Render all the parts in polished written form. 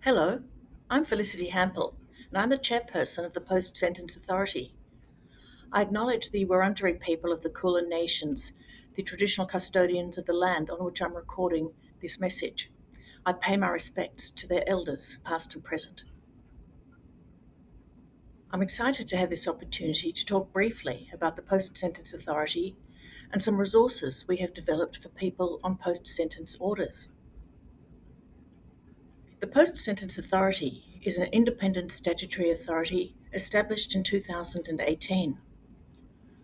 Hello, I'm Felicity Hampel, and I'm the chairperson of the Post Sentence Authority. I acknowledge the Wurundjeri people of the Kulin Nations, the traditional custodians of the land on which I'm recording this message. I pay my respects to their elders, past and present. I'm excited to have this opportunity to talk briefly about the Post Sentence Authority and some resources we have developed for people on post sentence orders. The Post Sentence Authority is an independent statutory authority established in 2018.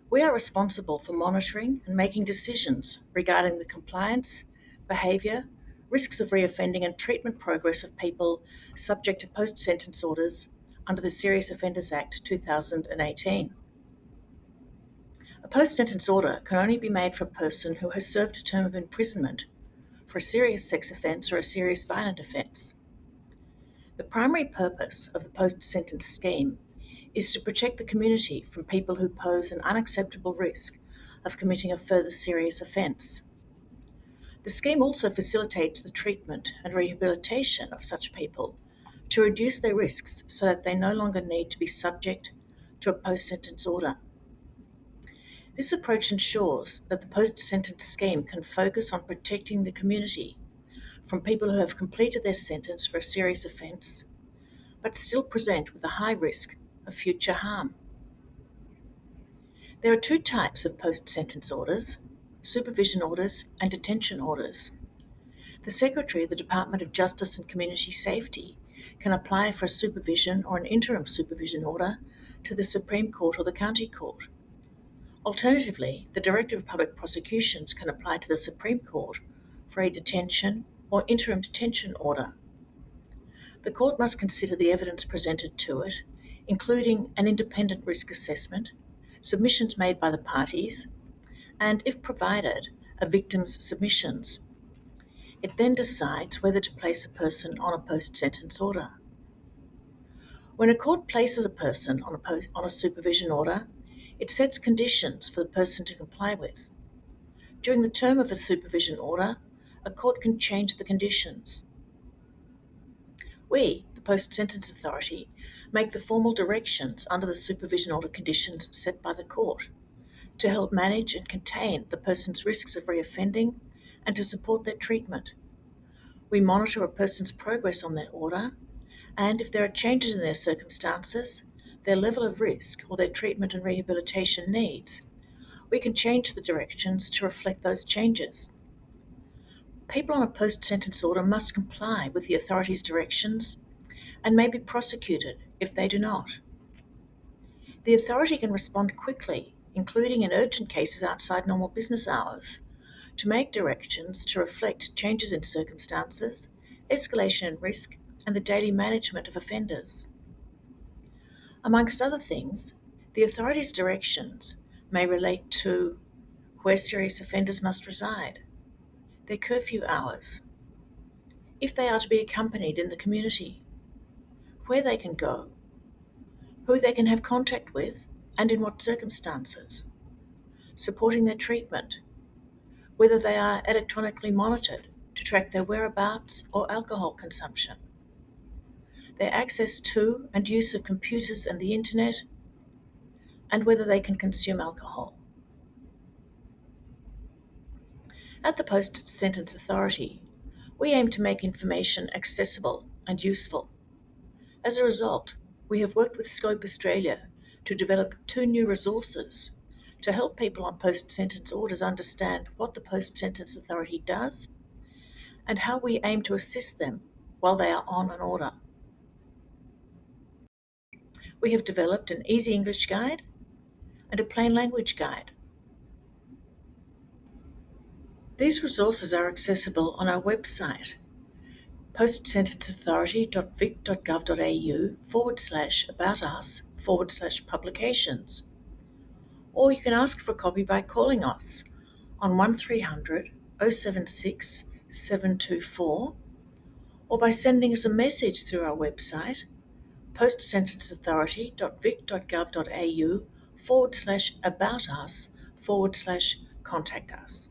We are responsible for monitoring and making decisions regarding the compliance, behaviour, risks of reoffending and treatment progress of people subject to post-sentence orders under the Serious Offenders Act 2018. A post-sentence order can only be made for a person who has served a term of imprisonment for a serious sex offence or a serious violent offence. The primary purpose of the post-sentence scheme is to protect the community from people who pose an unacceptable risk of committing a further serious offence. The scheme also facilitates the treatment and rehabilitation of such people to reduce their risks so that they no longer need to be subject to a post-sentence order. This approach ensures that the post-sentence scheme can focus on protecting the community from people who have completed their sentence for a serious offence but still present with a high risk of future harm. There are two types of post-sentence orders: supervision orders and detention orders. The Secretary of the Department of Justice and Community Safety can apply for a supervision or an interim supervision order to the Supreme Court or the County Court. Alternatively, the Director of Public Prosecutions can apply to the Supreme Court for a detention or interim detention order. The court must consider the evidence presented to it, including an independent risk assessment, submissions made by the parties, and, if provided, a victim's submissions. It then decides whether to place a person on a post-sentence order. When a court places a person on a supervision order, it sets conditions for the person to comply with. During the term of a supervision order, a court can change the conditions. We, the Post-Sentence Authority, make the formal directions under the supervision order conditions set by the court to help manage and contain the person's risks of reoffending and to support their treatment. We monitor a person's progress on their order, and if there are changes in their circumstances, their level of risk, or their treatment and rehabilitation needs, we can change the directions to reflect those changes. People on a post-sentence order must comply with the authority's directions and may be prosecuted if they do not. The authority can respond quickly, including in urgent cases outside normal business hours, to make directions to reflect changes in circumstances, escalation in risk, and the daily management of offenders. Amongst other things, the authority's directions may relate to where serious offenders must reside, their curfew hours, if they are to be accompanied in the community, where they can go, who they can have contact with, and in what circumstances, supporting their treatment, whether they are electronically monitored to track their whereabouts or alcohol consumption, their access to and use of computers and the internet, and whether they can consume alcohol. At the Post-Sentence Authority, we aim to make information accessible and useful. As a result, we have worked with Scope Australia to develop two new resources to help people on post-sentence orders understand what the Post-Sentence Authority does and how we aim to assist them while they are on an order. We have developed an easy English guide and a plain language guide. These resources are accessible on our website, postsentenceauthority.vic.gov.au/about-us/publications, or you can ask for a copy by calling us on 1300 076 724, or by sending us a message through our website, postsentenceauthority.vic.gov.au/about-us/contact us.